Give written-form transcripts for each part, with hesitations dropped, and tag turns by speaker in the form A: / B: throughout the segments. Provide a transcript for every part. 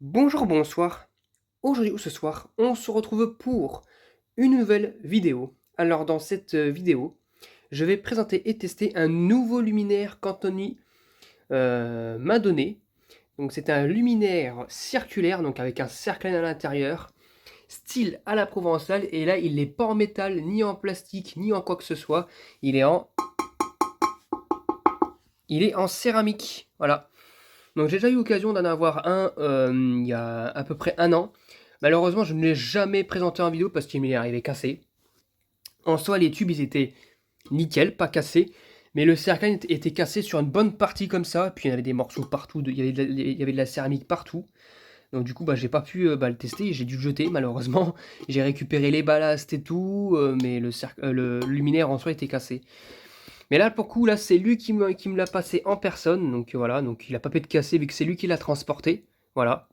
A: Bonjour, bonsoir. Aujourd'hui ou ce soir, on se retrouve pour une nouvelle vidéo. Alors dans cette vidéo, je vais présenter et tester un nouveau luminaire qu'Anthony m'a donné. Donc c'est un luminaire circulaire, donc avec un cercle à l'intérieur, style à la provençale. Et là, il n'est pas en métal, ni en plastique, ni en quoi que ce soit. Il est en céramique. Voilà. Donc j'ai déjà eu l'occasion d'en avoir un il y a à peu près un an. Malheureusement, je ne l'ai jamais présenté en vidéo parce qu'il m'est arrivé cassé. En soi, les tubes, ils étaient nickel, pas cassés. Mais le cercle était cassé sur une bonne partie comme ça. Puis il y avait des morceaux partout, il y avait de la céramique partout. Donc du coup, j'ai pas pu le tester. J'ai dû le jeter malheureusement. J'ai récupéré les ballasts et tout. Mais le luminaire en soi était cassé. Mais là, pour le coup, là, c'est lui qui me l'a passé en personne. Donc voilà, donc il a pas pu être cassé vu que c'est lui qui l'a transporté. Voilà.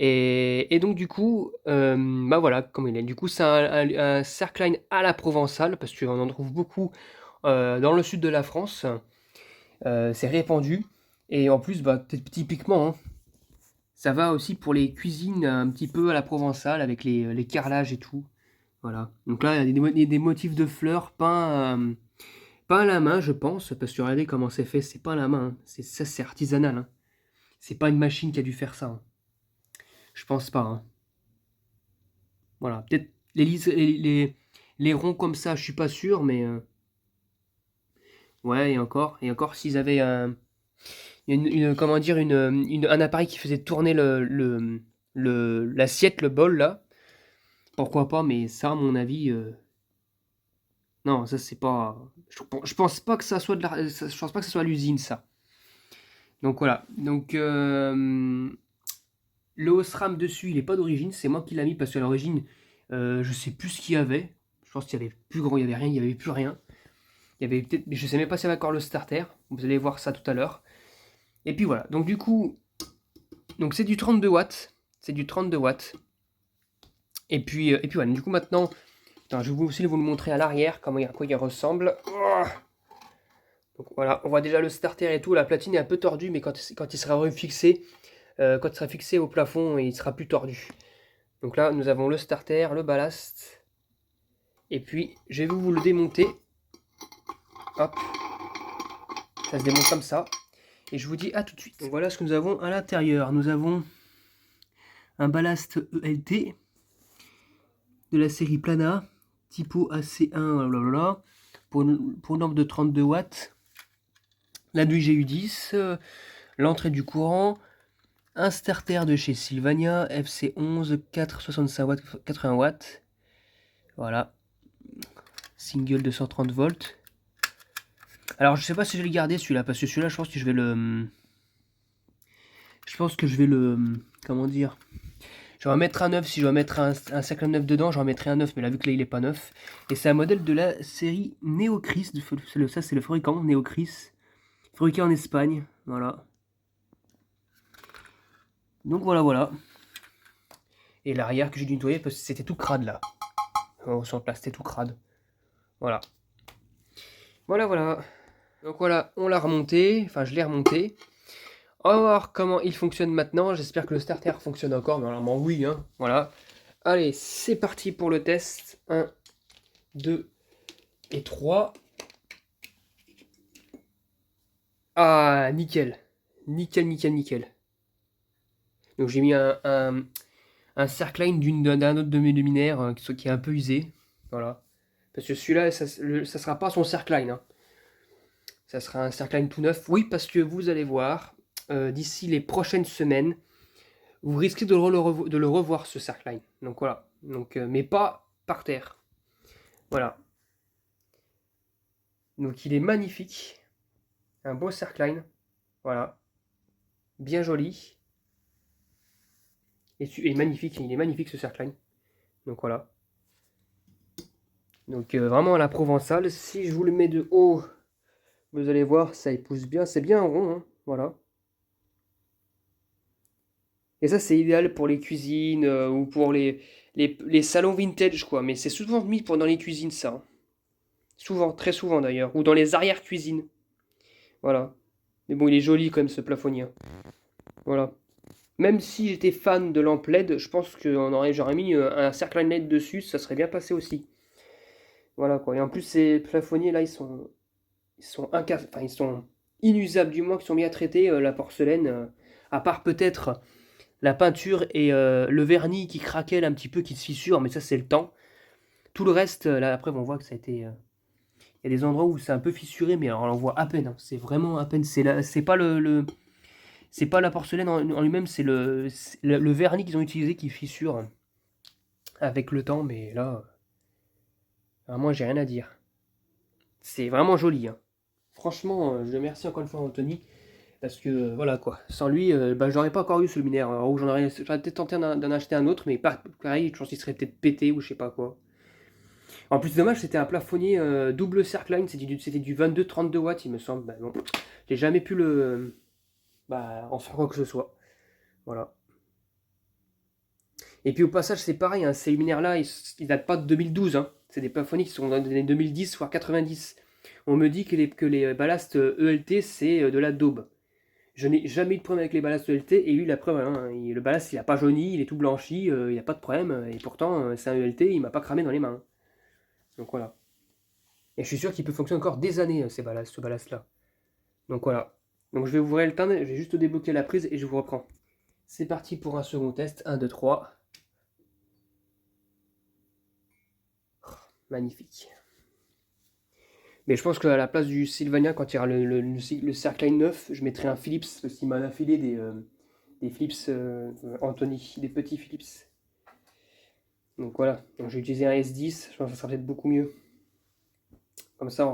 A: Et donc du coup, voilà, comme il est. Du coup, c'est un Cercline à la provençale, parce qu'on en trouve beaucoup dans le sud de la France. C'est répandu. Et en plus, typiquement, hein, ça va aussi pour les cuisines un petit peu à la provençale, avec les carrelages et tout. Voilà. Donc là, il y a des motifs de fleurs peints à la main, je pense, parce que regardez comment c'est fait, c'est pas à la main, hein. Ça, c'est artisanal, hein. C'est pas une machine qui a dû faire ça, hein. Je pense pas, hein. Voilà. Peut-être les ronds comme ça, je suis pas sûr, mais ouais, et encore, s'ils avaient comment dire, un appareil qui faisait tourner l'assiette, le bol là, pourquoi pas, mais ça, à mon avis, non, ça c'est pas. Je pense pas que ça soit je pense pas que ça soit à l'usine, ça. Donc voilà. Donc le Osram dessus, il est pas d'origine, c'est moi qui l'ai mis parce qu'à l'origine, je sais plus ce qu'il y avait. Je pense qu'il y avait plus grand, il y avait rien, il y avait plus rien. Il y avait peut-être, mais je sais même pas s'il y avait encore le starter. Vous allez voir ça tout à l'heure. Et puis voilà. Donc du coup, donc c'est du 32 watts. C'est du 32 watts. Et puis voilà. Du coup maintenant, attends, je vais aussi vous le montrer à l'arrière, à quoi il ressemble. Oh, donc voilà, on voit déjà le starter et tout. La platine est un peu tordue, mais quand il sera refixé, quand il sera fixé au plafond, il sera plus tordu. Donc là, nous avons le starter, le ballast. Et puis, je vais vous le démonter. Hop, ça se démonte comme ça. Et je vous dis à tout de suite. Donc voilà ce que nous avons à l'intérieur. Nous avons un ballast ELT de la série Plana, typo AC1, blablabla, pour une lampe de 32 watts. L'aduit GU10, l'entrée du courant, un starter de chez Sylvania, FC11, 465 watts, 80 watts. Voilà. Single 230 volts. Alors je sais pas si je vais le garder celui-là, parce que celui-là je pense que je vais le... Je pense que je vais le... Comment dire? Je vais en mettre un neuf, si je dois mettre un sac neuf dedans, j'en mettrai un neuf, mais là vu que là il est pas neuf. Et c'est un modèle de la série Neocris, ça c'est le fabricant, Neocris. Fabriqué en Espagne, voilà. Donc voilà. Et l'arrière que j'ai dû nettoyer parce que c'était tout crade là. Sur place, c'était tout crade. Voilà. Voilà. Donc voilà, on l'a remonté, enfin je l'ai remonté. On va voir comment il fonctionne maintenant. J'espère que le starter fonctionne encore, mais normalement oui, hein. Voilà. Allez, c'est parti pour le test. 1, 2 et 3. Ah, nickel. Nickel. Donc j'ai mis un Cercline d'un autre de mes luminaires qui est un peu usé. Voilà. Parce que celui-là, ça sera pas son Cercline, hein. Ça sera un Cercline tout neuf. Oui, parce que vous allez voir, d'ici les prochaines semaines, vous risquez de le revoir, ce Cercline. Donc voilà. Donc, mais pas par terre. Voilà. Donc il est magnifique. Un beau Cercline. Voilà. Bien joli. Et magnifique. Il est magnifique ce Cercline. Donc voilà. Donc vraiment à la provençale. Si je vous le mets de haut, vous allez voir, ça épouse bien. C'est bien rond, hein. Voilà. Et ça, c'est idéal pour les cuisines ou pour les salons vintage, quoi. Mais c'est souvent mis dans les cuisines, ça, hein. Souvent, très souvent d'ailleurs. Ou dans les arrière-cuisines. Voilà. Mais bon, il est joli quand même, ce plafonnier. Voilà. Même si j'étais fan de lampe LED, je pense que j'aurais mis un cercle LED dessus, ça serait bien passé aussi. Voilà quoi. Et en plus, ces plafonniers là, enfin, ils sont inusables du moins, qu'ils sont mis à traiter la porcelaine. À part peut-être la peinture et le vernis qui craquelle un petit peu, qui se fissure, mais ça c'est le temps. Tout le reste, là après on voit que ça a été. Il y a des endroits où c'est un peu fissuré, mais alors on voit à peine, hein. C'est vraiment à peine. C'est pas c'est pas la porcelaine en lui-même, c'est le vernis qu'ils ont utilisé qui fissure avec le temps, mais là, moi j'ai rien à dire. C'est vraiment joli, hein. Franchement, je le remercie encore une fois Anthony, parce que voilà quoi. Sans lui, bah, j'aurais pas encore eu ce luminaire. Alors, j'aurais peut-être tenté d'en acheter un autre, mais pareil, je pense qu'il serait peut-être pété ou je sais pas quoi. En plus, dommage, c'était un plafonnier double circle line, c'était du 22-32 watts, il me semble. Bah, bon, j'ai jamais pu en faire quoi que ce soit. Voilà. Et puis au passage, c'est pareil, hein, ces luminaires-là, ils datent pas de 2012. Hein. C'est des plafonniers qui sont dans les années 2010, voire 90. On me dit que les ballasts ELT, c'est de la daube. Je n'ai jamais eu de problème avec les ballasts ELT, et lui, la preuve, hein, le ballast, il n'a pas jauni, il est tout blanchi, il n'y a pas de problème, et pourtant, c'est un ELT, il m'a pas cramé dans les mains. Donc voilà. Et je suis sûr qu'il peut fonctionner encore des années, ce ballast-là. Donc voilà. Donc je vais ouvrir le teindre, je vais juste débloquer la prise et je vous reprends. C'est parti pour un second test. 1, 2, 3. Magnifique. Mais je pense qu'à la place du Sylvania, quand il y aura le Cercle 9, je mettrai un Philips, parce qu'il m'a affilé des Philips Anthony, des petits Philips. Donc voilà, donc j'ai utilisé un S10, je pense que ça sera peut-être beaucoup mieux. Comme ça,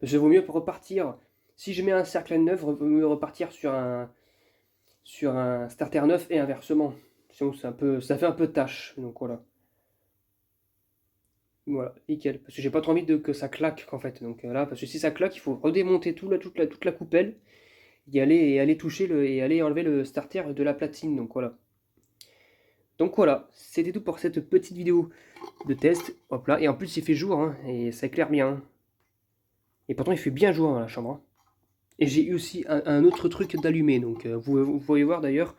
A: je vaut mieux pour repartir. Si je mets un Cercle 9, il vaut mieux repartir sur un starter 9 et inversement. Sinon, ça fait un peu tâche. Donc voilà. Voilà, nickel. Parce que j'ai pas trop envie que ça claque en fait. Donc là, parce que si ça claque, il faut redémonter toute la coupelle, et aller toucher et aller enlever le starter de la platine. Donc voilà, c'était tout pour cette petite vidéo de test. Hop là, et en plus il fait jour, hein, et ça éclaire bien. Et pourtant il fait bien jour dans la chambre, hein. Et j'ai eu aussi un autre truc d'allumé. Donc vous pouvez voir d'ailleurs,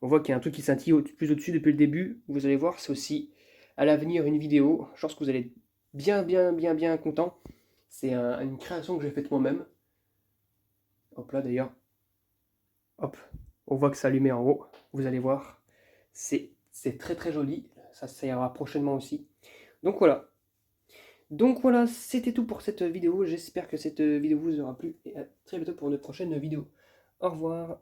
A: on voit qu'il y a un truc qui scintille plus au-dessus depuis le début. Vous allez voir, c'est aussi à l'avenir une vidéo. Je pense que vous allez être bien content. C'est une création que j'ai faite moi-même. Hop là d'ailleurs. Hop. On voit que c'est allumé en haut. Vous allez voir. C'est très joli. Ça ira prochainement aussi. Donc voilà. Donc voilà, c'était tout pour cette vidéo. J'espère que cette vidéo vous aura plu. Et à très bientôt pour une prochaine vidéo. Au revoir.